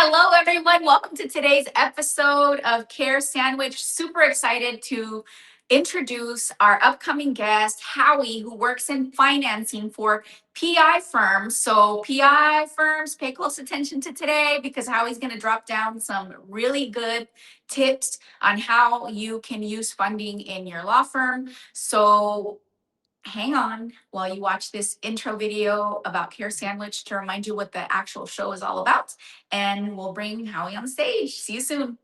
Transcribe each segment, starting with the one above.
Hello, everyone. Welcome to today's episode of Care Sandwich. Super excited to introduce our upcoming guest, Howie, who works in financing for PI firms. So, PI firms, pay close attention to today because Howie's going to drop down some really good tips on how you can use funding in your law firm. So, hang on while you watch this intro video about Care Sandwich to remind you what the actual show is all about. And we'll bring Howie on stage. See you soon.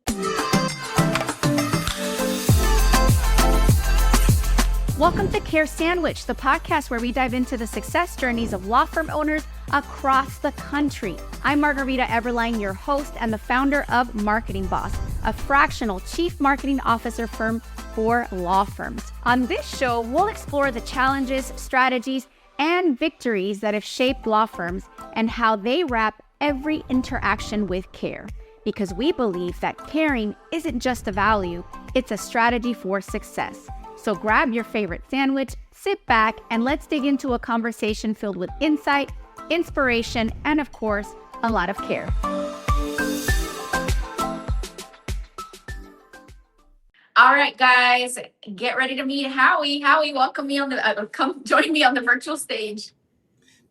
Welcome to Care Sandwich, the podcast where we dive into the success journeys of law firm owners across the country. I'm Margarita Eberlein, your host and the founder of Marketing Boss, a fractional chief marketing officer firm for law firms. On this show, we'll explore the challenges, strategies, and victories that have shaped law firms and how they wrap every interaction with care. Because we believe that caring isn't just a value, it's a strategy for success. So grab your favorite sandwich, sit back, and let's dig into a conversation filled with insight, inspiration, and of course, a lot of care. All right, guys, get ready to meet Howie. Howie, welcome me on the come join me on the virtual stage.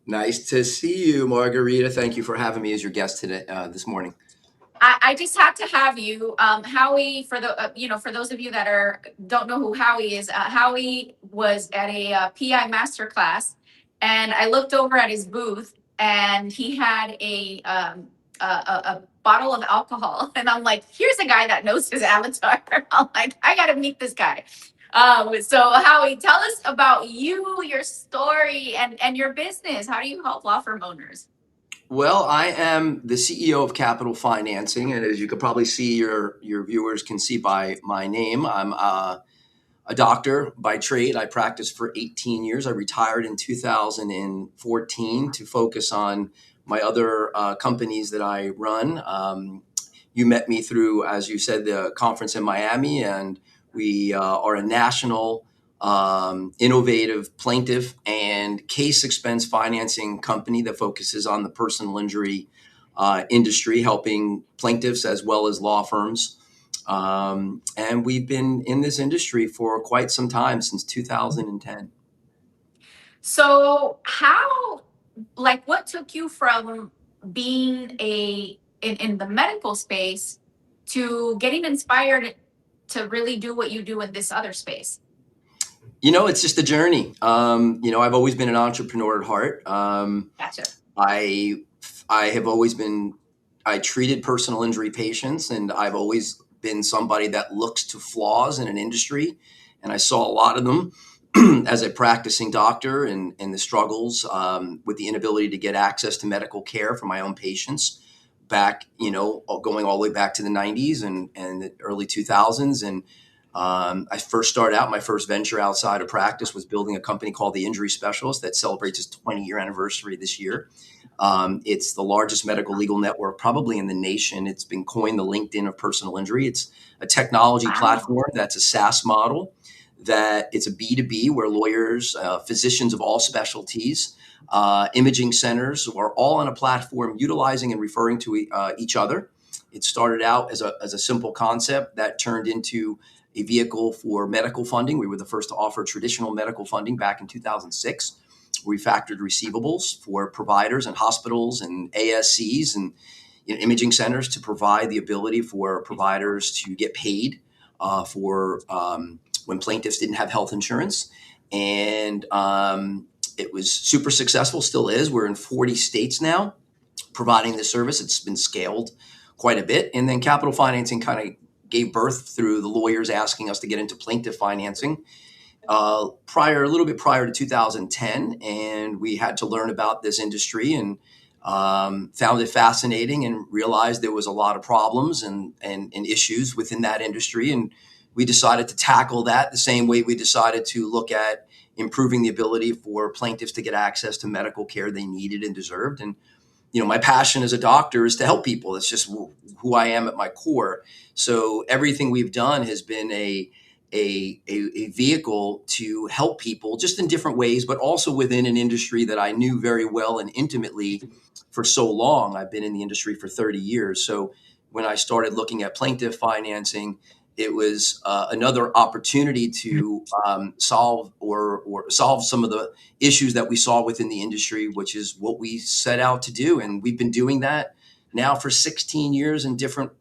Nice to see you, Margarita. Thank you for having me as your guest today, this morning. I just had to have you, Howie. For the for those of you that don't know who Howie is, Howie was at a PI masterclass, and I looked over at his booth, and he had a bottle of alcohol, and I'm like, here's a guy that knows his avatar. I'm like, I got to meet this guy. So Howie, tell us about you, your story, and your business. How do you help law firm owners? Well, I am the CEO of Capital Financing, and as you could probably see, your viewers can see by my name, I'm a doctor by trade. I practiced for 18 years. I retired in 2014 to focus on my other companies that I run. You met me through, as you said, the conference in Miami, and we are a national innovative plaintiff and case expense financing company that focuses on the personal injury industry, helping plaintiffs as well as law firms. And we've been in this industry for quite some time, since 2010. So what took you from being in the medical space to getting inspired to really do what you do in this other space? It's just a journey. I've always been an entrepreneur at heart. Gotcha. I have always been, I treated personal injury patients, and I've always been somebody that looks to flaws in an industry. And I saw a lot of them as a practicing doctor, and the struggles with the inability to get access to medical care for my own patients back, going all the way back to the 90s and the early 2000s. And I first started out, my first venture outside of practice was building a company called The Injury Specialist that celebrates its 20-year anniversary this year. It's the largest medical legal network probably in the nation. It's been coined the LinkedIn of personal injury. It's a technology platform that's a SaaS model, that it's a B2B where lawyers, physicians of all specialties, imaging centers are all on a platform utilizing and referring to each other. It started out as a simple concept that turned into a vehicle for medical funding. We were the first to offer traditional medical funding back in 2006. We factored receivables for providers and hospitals and ASCs and imaging centers to provide the ability for providers to get paid for when plaintiffs didn't have health insurance. And it was super successful, still is. We're in 40 states now providing this service. It's been scaled quite a bit. And then Capital Financing kind of gave birth through the lawyers asking us to get into plaintiff financing a little bit prior to 2010. And we had to learn about this industry and found it fascinating and realized there was a lot of problems and issues within that industry. And we decided to tackle that the same way we decided to look at improving the ability for plaintiffs to get access to medical care they needed and deserved. And my passion as a doctor is to help people. It's just who I am at my core. So everything we've done has been a a vehicle to help people just in different ways, but also within an industry that I knew very well and intimately for so long. I've been in the industry for 30 years. So when I started looking at plaintiff financing, it was another opportunity to solve some of the issues that we saw within the industry, which is what we set out to do. And we've been doing that now for 16 years in different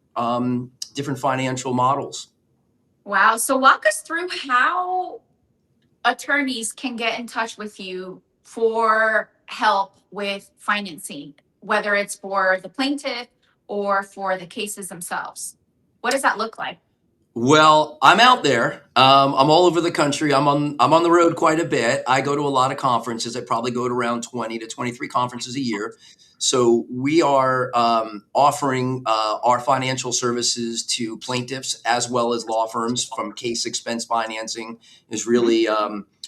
financial models. Wow. So walk us through how attorneys can get in touch with you for help with financing, whether it's for the plaintiff or for the cases themselves. What does that look like? Well, I'm out there. I'm all over the country. I'm on the road quite a bit. I go to a lot of conferences. I probably go to around 20 to 23 conferences a year. So we are offering our financial services to plaintiffs as well as law firms. From case expense financing is really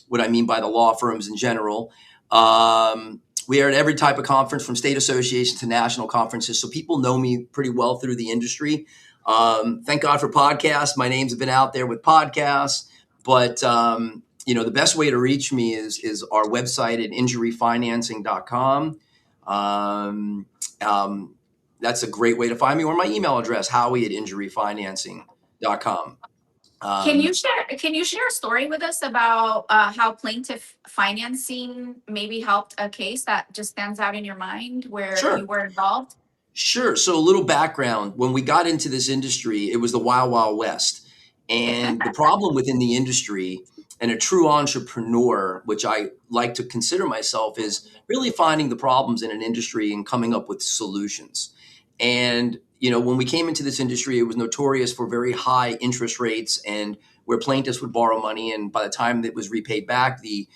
what I mean by the law firms in general. We are at every type of conference, from state associations to national conferences. So people know me pretty well through the industry. Thank God for podcasts. My names have been out there with podcasts, but the best way to reach me is our website at injuryfinancing.com. That's a great way to find me, or my email address, Howie at injuryfinancing.com. Can you share a story with us about how plaintiff financing maybe helped a case that just stands out in your mind where Sure. you were involved? Sure. So a little background. When we got into this industry, it was the Wild Wild West. And the problem within the industry, and a true entrepreneur, which I like to consider myself, is really finding the problems in an industry and coming up with solutions. And, when we came into this industry, it was notorious for very high interest rates, and where plaintiffs would borrow money. And by the time it was repaid back, the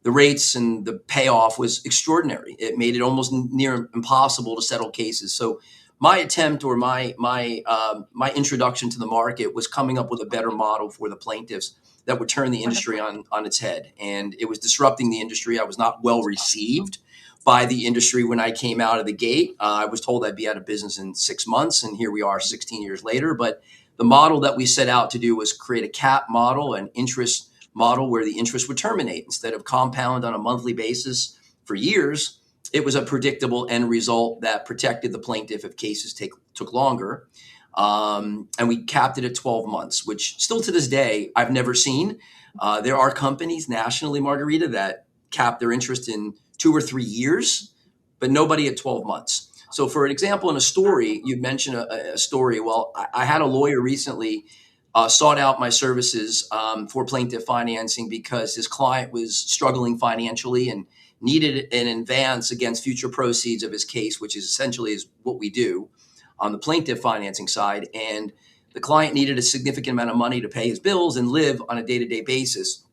rates and the payoff was extraordinary. It made it almost near impossible to settle cases. So my attempt, or my introduction to the market, was coming up with a better model for the plaintiffs that would turn the industry on its head. And it was disrupting the industry. I was not well received by the industry when I came out of the gate. I was told I'd be out of business in 6 months, and here we are 16 years later. But the model that we set out to do was create a cap model, an interest model where the interest would terminate instead of compound on a monthly basis for years. It was a predictable end result that protected the plaintiff if cases took longer. And we capped it at 12 months, which still to this day, I've never seen. There are companies nationally, Margarita, that cap their interest in 2 or 3 years, but nobody at 12 months. So for an example, in a story, you mentioned a story. Well, I had a lawyer recently sought out my services for plaintiff financing because his client was struggling financially and needed an advance against future proceeds of his case, which is essentially what we do on the plaintiff financing side. And the client needed a significant amount of money to pay his bills and live on a day-to-day basis.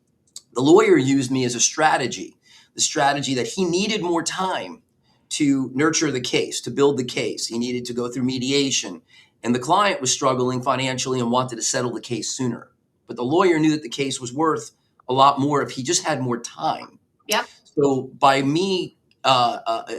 The lawyer used me as a strategy, the strategy that he needed more time to nurture the case, to build the case. He needed to go through mediation. And the client was struggling financially and wanted to settle the case sooner. But the lawyer knew that the case was worth a lot more if he just had more time. Yep. So by me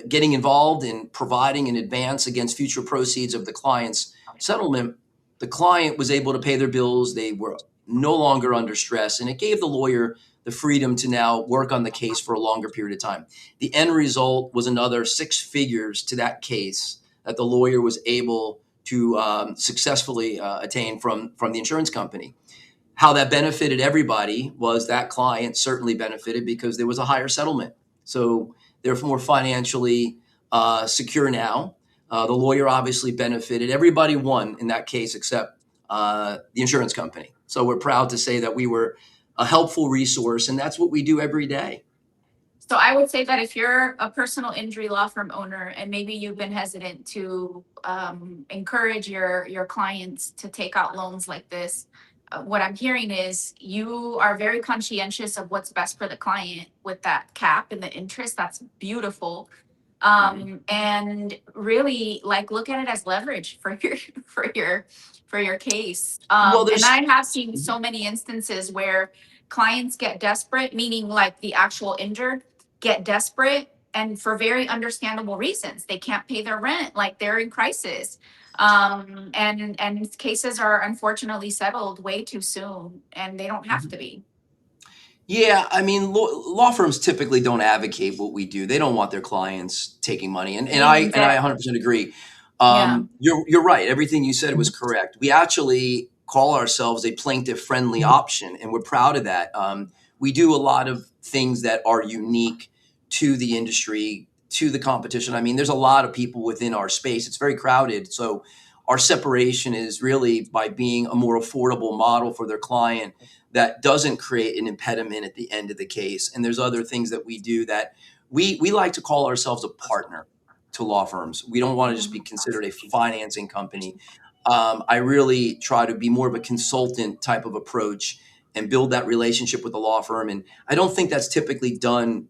getting involved in providing an advance against future proceeds of the client's settlement, the client was able to pay their bills. They were no longer under stress, and it gave the lawyer the freedom to now work on the case for a longer period of time. The end result was another 6 figures to that case that the lawyer was able to successfully attain from the insurance company. How that benefited everybody was that client certainly benefited because there was a higher settlement. So they're more financially secure now. The lawyer obviously benefited. Everybody won in that case except the insurance company. So we're proud to say that we were a helpful resource, and that's what we do every day. So I would say that if you're a personal injury law firm owner and maybe you've been hesitant to encourage your clients to take out loans like this, what I'm hearing is you are very conscientious of what's best for the client with that cap and the interest. That's beautiful. And really look at it as leverage for your case. And I have seen so many instances where clients get desperate, meaning like the actual injured get desperate, and for very understandable reasons. They can't pay their rent, like they're in crisis. And cases are unfortunately settled way too soon, and they don't have to be. Yeah, I mean, law firms typically don't advocate what we do. They don't want their clients taking money, and I Exactly. 100% agree. Yeah. You're right. Everything you said was correct. We actually call ourselves a plaintiff friendly option, and we're proud of that. We do a lot of things that are unique to the industry, to the competition. I mean, there's a lot of people within our space. It's very crowded, so our separation is really by being a more affordable model for their client that doesn't create an impediment at the end of the case. And there's other things that we do that we like to call ourselves a partner to law firms. We don't want to just be considered a financing company. I really try to be more of a consultant type of approach and build that relationship with the law firm. And I don't think that's typically done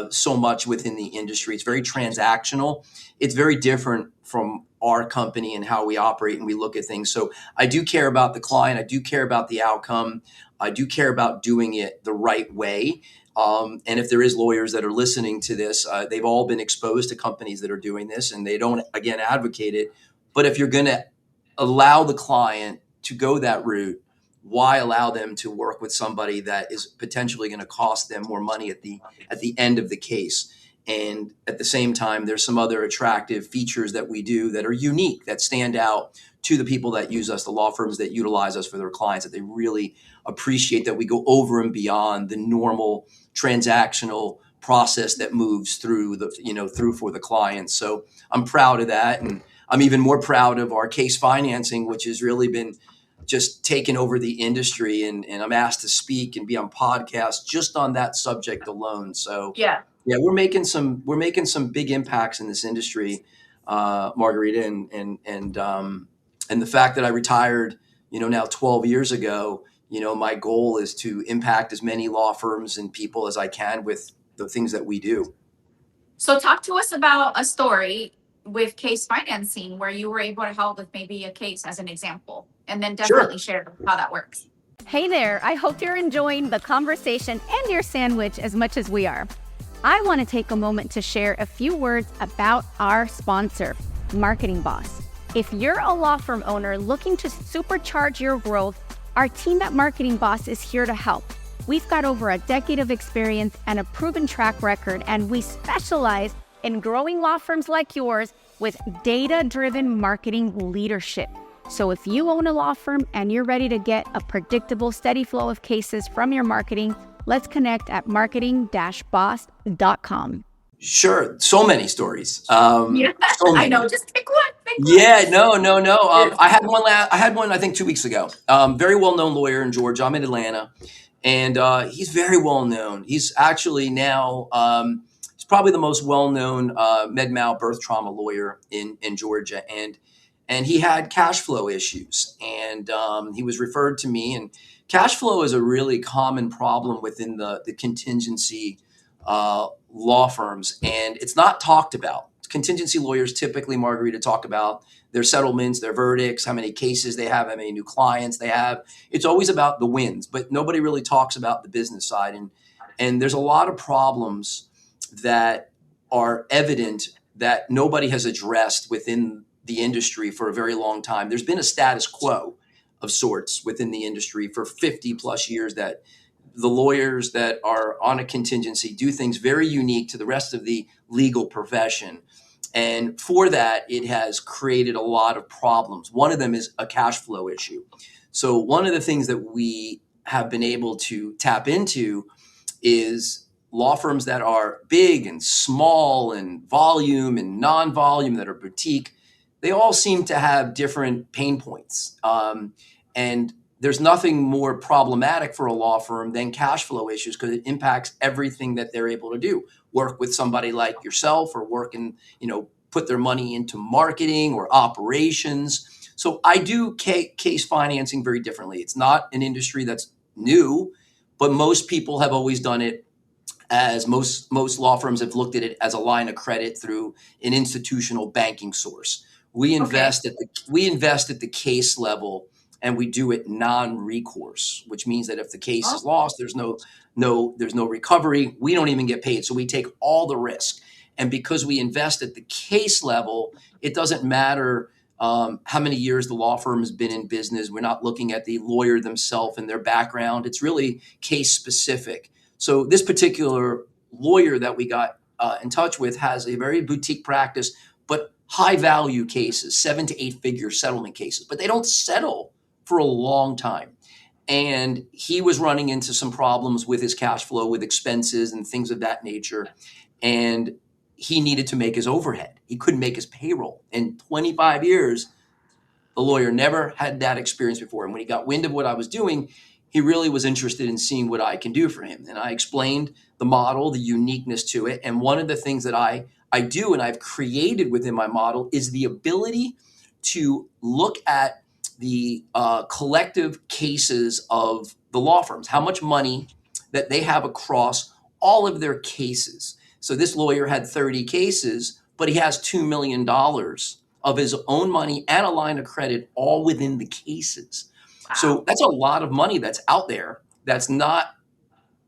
so much within the industry. It's very transactional. It's very different from our company and how we operate and we look at things. So I do care about the client. I do care about the outcome. I do care about doing it the right way. And if there is lawyers that are listening to this, they've all been exposed to companies that are doing this and they don't, again, advocate it. But if you're going to allow the client to go that route, why allow them to work with somebody that is potentially going to cost them more money at the end of the case? And at the same time, there's some other attractive features that we do that are unique, that stand out to the people that use us, the law firms that utilize us for their clients, that they really appreciate that we go over and beyond the normal transactional process that moves through through for the clients. So I'm proud of that. And I'm even more proud of our case financing, which has really been just taken over the industry. And I'm asked to speak and be on podcasts just on that subject alone. So Yeah. yeah, we're making some big impacts in this industry, Margarita, and the fact that I retired, now 12 years ago, my goal is to impact as many law firms and people as I can with the things that we do. So talk to us about a story with case financing where you were able to help with maybe a case as an example, and then Sure. definitely share how that works. Hey there, I hope you're enjoying the conversation and your sandwich as much as we are. I want to take a moment to share a few words about our sponsor, Marketing Boss. If you're a law firm owner looking to supercharge your growth, our team at Marketing Boss is here to help. We've got over a decade of experience and a proven track record, and we specialize in growing law firms like yours with data-driven marketing leadership. So if you own a law firm and you're ready to get a predictable, steady flow of cases from your marketing, let's connect at marketing-boss.com. Sure. So many stories. Yeah, So I many. know. Just pick one. Pick one. Yeah, no. I had one, I think 2 weeks ago. Very well-known lawyer in Georgia. I'm in Atlanta. And he's very well-known. He's actually now, he's probably the most well-known med-mal birth trauma lawyer in Georgia. And he had cash flow issues. And he was referred to me. And cash flow is a really common problem within the contingency law firms. And it's not talked about. Contingency lawyers typically, Margarita, talk about their settlements, their verdicts, how many cases they have, how many new clients they have. It's always about the wins, but nobody really talks about the business side. And there's a lot of problems that are evident that nobody has addressed within the industry for a very long time. There's been a status quo of sorts within the industry for 50 plus years that the lawyers that are on a contingency do things very unique to the rest of the legal profession. And for that, it has created a lot of problems. One of them is a cash flow issue. So one of the things that we have been able to tap into is law firms that are big and small and volume and non-volume that are boutique. They all seem to have different pain points. And there's nothing more problematic for a law firm than cash flow issues because it impacts everything that they're able to do. Work with somebody like yourself or work in, put their money into marketing or operations. So I do case financing very differently. It's not an industry that's new, but most people have always done it as most law firms have looked at it as a line of credit through an institutional banking source. We invest at the case level. And we do it non-recourse, which means that if the case is lost, there's no recovery. We don't even get paid. So we take all the risk. And because we invest at the case level, it doesn't matter how many years the law firm has been in business. We're not looking at the lawyer themselves and their background. It's really case specific. So this particular lawyer that we got in touch with has a very boutique practice, but high value cases, 7 to 8 figure settlement cases, but they don't settle for a long time. And he was running into some problems with his cash flow, with expenses and things of that nature. And he needed to make his overhead. He couldn't make his payroll. In 25 years, the lawyer never had that experience before. And when he got wind of what I was doing, he really was interested in seeing what I can do for him. And I explained the model, the uniqueness to it. And one of the things that I do and I've created within my model is the ability to look at the collective cases of the law firms, how much money that they have across all of their cases. So this lawyer had 30 cases, but he has $2 million of his own money and a line of credit all within the cases. Wow. So that's a lot of money that's out there that's not,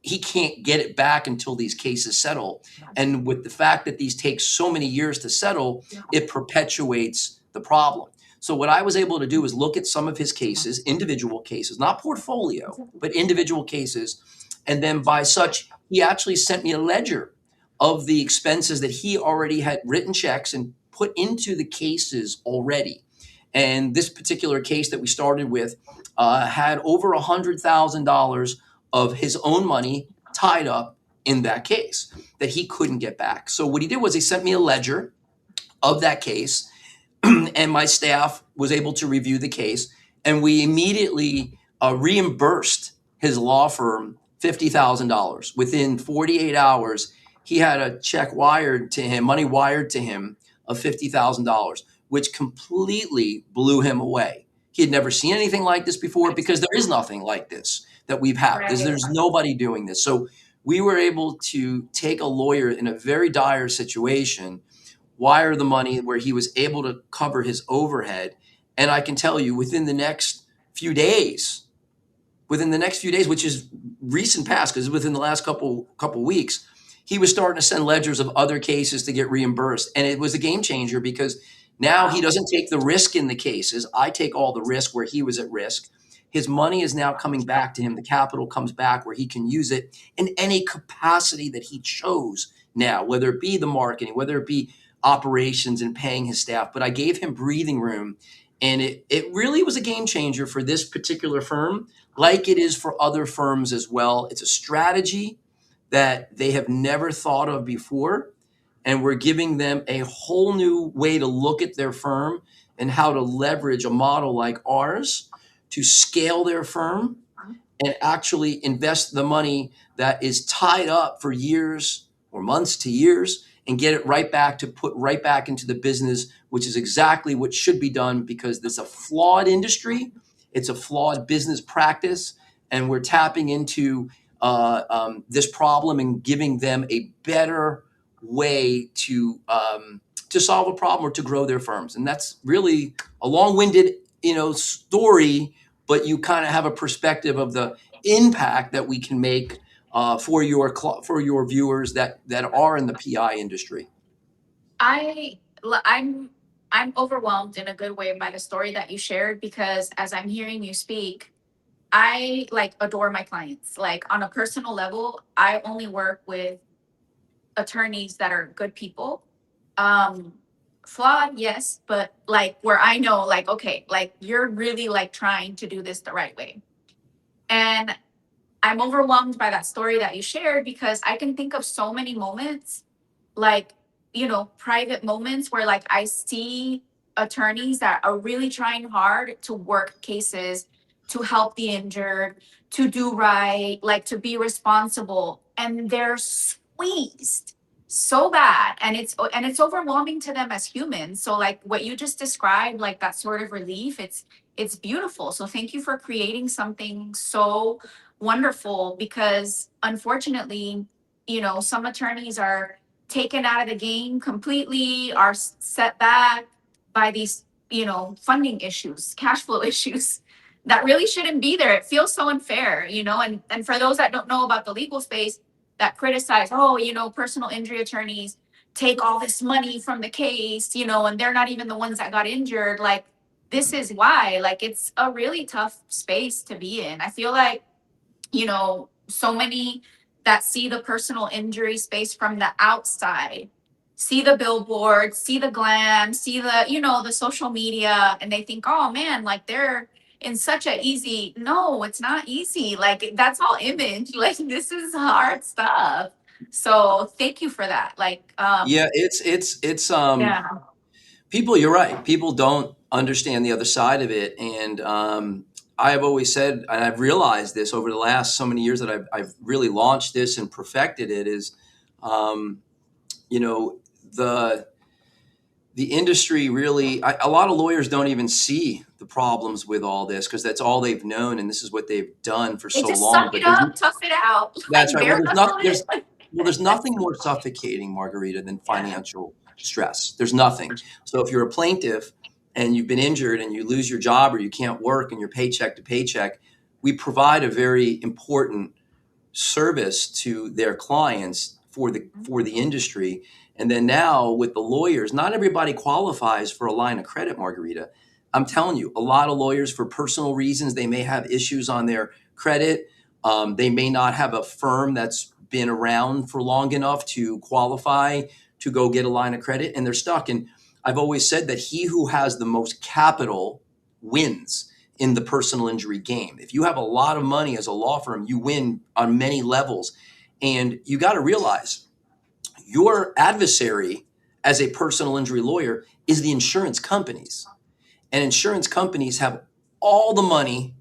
he can't get it back until these cases settle. And with the fact that these take so many years to settle, it perpetuates the problem. So what I was able to do is look at some of his cases, individual cases, not portfolio, but individual cases. And then by such, he actually sent me a ledger of the expenses that he already had written checks and put into the cases already. And this particular case that we started with had over $100,000 of his own money tied up in that case that he couldn't get back. So what he did was he sent me a ledger of that case, and my staff was able to review the case, and we immediately reimbursed his law firm $50,000. Within 48 hours, he had a check wired to him, money wired to him of $50,000, which completely blew him away. He had never seen anything like this before because there is nothing like this that we've had. There's nobody doing this. So we were able to take a lawyer in a very dire situation, wire the money where he was able to cover his overhead. And I can tell you within the next few days, which is recent past, because within the last couple weeks, he was starting to send ledgers of other cases to get reimbursed. And it was a game changer because now he doesn't take the risk in the cases. I take all the risk where he was at risk. His money is now coming back to him. The capital comes back where he can use it in any capacity that he chose now, whether it be the marketing, whether it be operations and paying his staff. But I gave him breathing room. And it really was a game changer for this particular firm, like it is for other firms as well. It's a strategy that they have never thought of before. And we're giving them a whole new way to look at their firm and how to leverage a model like ours to scale their firm and actually invest the money that is tied up for years or months to years and get it right back to put right back into the business, which is exactly what should be done because it's a flawed industry. It's a flawed business practice. And we're tapping into this problem and giving them a better way to solve a problem or to grow their firms. And that's really a long-winded, story, but you kind of have a perspective of the impact that we can make for your viewers that are in the PI industry. I'm overwhelmed in a good way by the story that you shared because as I'm hearing you speak, I adore my clients. Like on a personal level, I only work with attorneys that are good people. Flawed, yes, but where I know okay, you're really trying to do this the right way. And I'm overwhelmed by that story that you shared because I can think of so many moments, private moments where I see attorneys that are really trying hard to work cases, to help the injured, to do right, to be responsible, and they're squeezed so bad, and it's overwhelming to them as humans. So what you just described, that sort of relief, it's beautiful. So thank you for creating something so wonderful because unfortunately, some attorneys are taken out of the game completely, are set back by these, funding issues, cash flow issues that really shouldn't be there. It feels so unfair, and for those that don't know about the legal space that criticize, personal injury attorneys take all this money from the case, and they're not even the ones that got injured. Like, this is why, like, it's a really tough space to be in. I feel like, so many that see the personal injury space from the outside, see the billboard, see the glam, see the social media, and they think, oh man, like they're in such a easy. No, it's not easy. Like, that's all image. Like, this is hard stuff. So thank you for that. Like, Yeah, it's yeah, people, you're right. People don't understand the other side of it. And I have always said, and I've realized this over the last so many years that I've really launched this and perfected it, is, um, you know, the industry really, a lot of lawyers don't even see the problems with all this because that's all they've known. And this is what they've done for they so just long. suck But it up, tough it out, that's like right. Well, bare knuckle it. there's nothing more suffocating, Margarita, than Yeah. financial stress. There's nothing. So if you're a plaintiff and you've been injured and you lose your job or you can't work and you're paycheck to paycheck, we provide a very important service to their clients for the industry. And then now with the lawyers, not everybody qualifies for a line of credit, Margarita. I'm telling you, a lot of lawyers, for personal reasons, they may have issues on their credit. They may not have a firm that's been around for long enough to qualify to go get a line of credit, and they're stuck. And I've always said that he who has the most capital wins in the personal injury game. If you have a lot of money as a law firm, you win on many levels. And you got to realize your adversary as a personal injury lawyer is the insurance companies. And insurance companies have all the money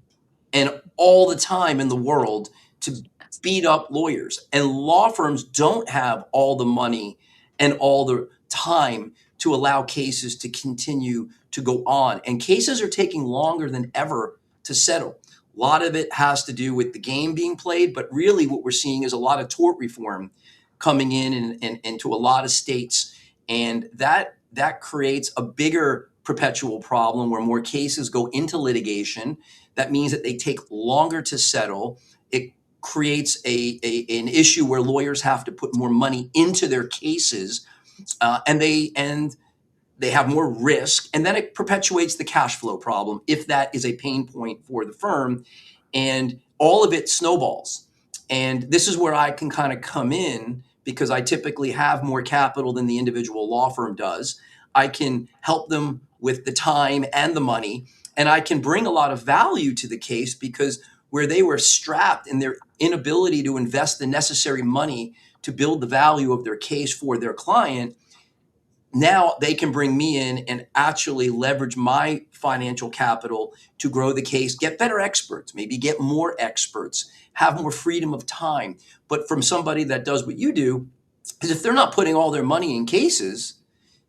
and all the time in the world to beat up lawyers. And law firms don't have all the money and all the time to allow cases to continue to go on. And cases are taking longer than ever to settle. A lot of it has to do with the game being played, but really what we're seeing is a lot of tort reform coming in and into a lot of states. And that creates a bigger perpetual problem where more cases go into litigation. That means that they take longer to settle. It creates an issue where lawyers have to put more money into their cases, and they have more risk, and then it perpetuates the cash flow problem if that is a pain point for the firm, and all of it snowballs. And this is where I can kind of come in because I typically have more capital than the individual law firm does. I can help them with the time and the money, and I can bring a lot of value to the case because where they were strapped in their inability to invest the necessary money to build the value of their case for their client, now they can bring me in and actually leverage my financial capital to grow the case, get better experts, maybe get more experts, have more freedom of time. But from somebody that does what you do, is if they're not putting all their money in cases,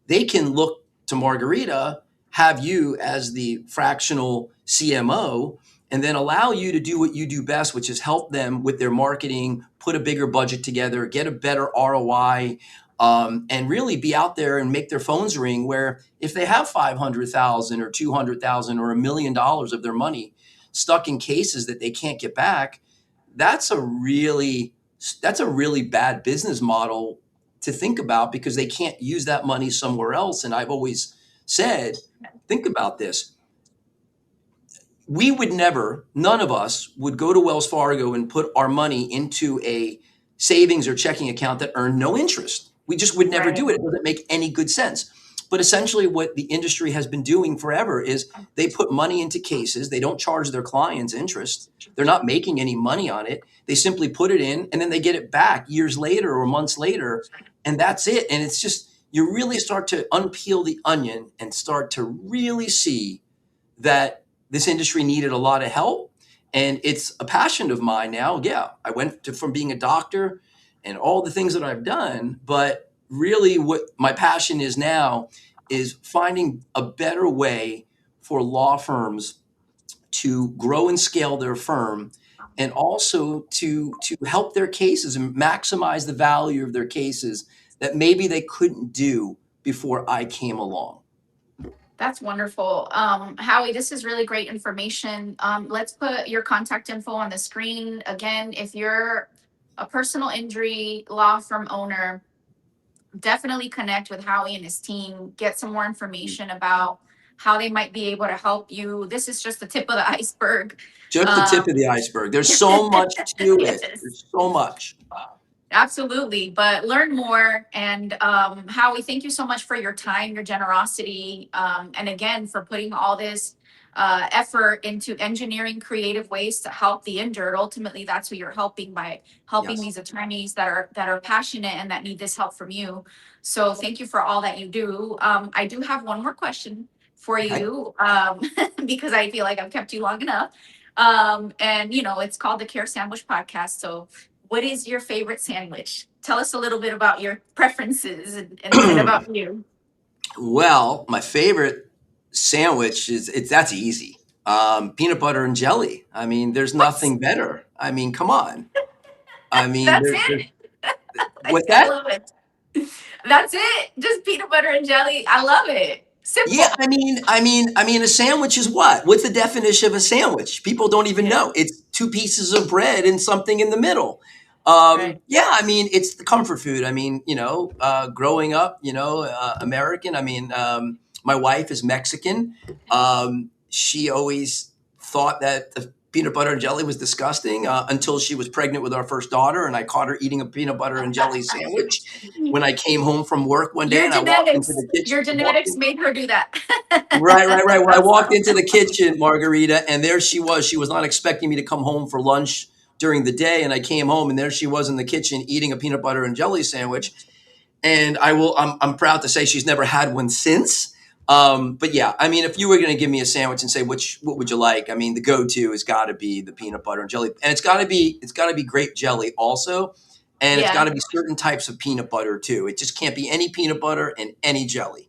they can look to Margarita, have you as the fractional CMO, and then allow you to do what you do best, which is help them with their marketing, put a bigger budget together, get a better ROI, and really be out there and make their phones ring. Where if they have 500,000 or 200,000 or $1 million of their money stuck in cases that they can't get back, that's a really bad business model to think about because they can't use that money somewhere else. And I've always said, think about this. We would never, none of us would go to Wells Fargo and put our money into a savings or checking account that earned no interest. We just would never do it. It doesn't make any good sense. But essentially what the industry has been doing forever is they put money into cases. They don't charge their clients interest. They're not making any money on it. They simply put it in and then they get it back years later or months later. And that's it. And it's just, you really start to unpeel the onion and start to really see that this industry needed a lot of help. And it's a passion of mine now. Yeah, I went from being a doctor and all the things that I've done, but really what my passion is now is finding a better way for law firms to grow and scale their firm and also to help their cases and maximize the value of their cases that maybe they couldn't do before I came along. That's wonderful. Howie, this is really great information. Let's put your contact info on the screen. Again, if you're a personal injury law firm owner, definitely connect with Howie and his team, get some more information about how they might be able to help you. This is just the tip of the iceberg. Just the tip Um, of the iceberg. There's so much to it. yes. There's so much. Absolutely, but learn more. And Howie, thank you so much for your time, your generosity, and again for putting all this effort into engineering creative ways to help the injured. Ultimately, that's who you're helping by helping Yes. these attorneys that are passionate and that need this help from you. So thank you for all that you do. I do have one more question for Okay. you because I feel like I've kept you long enough. And you know, it's called the Care Sandwich Podcast. So what is your favorite sandwich? Tell us a little bit about your preferences and about you. Well, my favorite sandwich is that's easy. Peanut butter and jelly. I mean, there's What? nothing better. I mean, come on. I mean, That's it. what's I that? love it. That's it. Just peanut butter and jelly. I love it. Yeah, Simple. a sandwich is what? What's the definition of a sandwich? People don't even Yeah. know. It's two pieces of bread and something in the middle. Right. Yeah, I mean, it's the comfort food. I mean, growing up, American. I mean, my wife is Mexican. She always thought that the peanut butter and jelly was disgusting until she was pregnant with our first daughter, and I caught her eating a peanut butter and jelly sandwich when I came home from work one day, Your and I walked into genetics. the kitchen. Your genetics made her do that. Right. Well, I That's walked into the awesome. kitchen, Margarita, and there she was. She was not expecting me to come home for lunch during the day, and I came home, and there she was in the kitchen eating a peanut butter and jelly sandwich. And I'm proud to say she's never had one since. But yeah, I mean, if you were going to give me a sandwich and say what would you like? I mean, the go-to has got to be the peanut butter and jelly, and it's got to be grape jelly also, and it's got Yeah. to be certain types of peanut butter too. It just can't be any peanut butter and any jelly.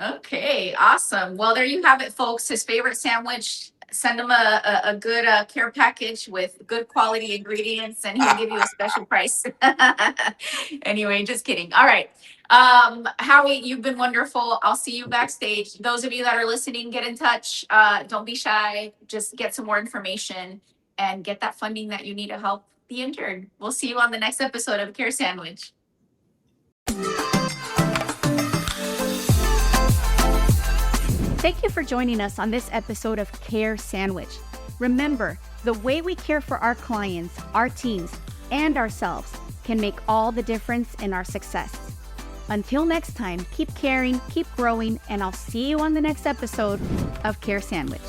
Okay, awesome. Well, there you have it, folks. His favorite sandwich. Send him a good care package with good quality ingredients, and he'll give you a special price. Anyway, just kidding. All right. Howie, you've been wonderful. I'll see you backstage. Those of you that are listening, get in touch. Don't be shy. Just get some more information and get that funding that you need to help the injured. We'll see you on the next episode of Care Sandwich. Thank you for joining us on this episode of Care Sandwich. Remember, the way we care for our clients, our teams, and ourselves can make all the difference in our success. Until next time, keep caring, keep growing, and I'll see you on the next episode of Care Sandwich.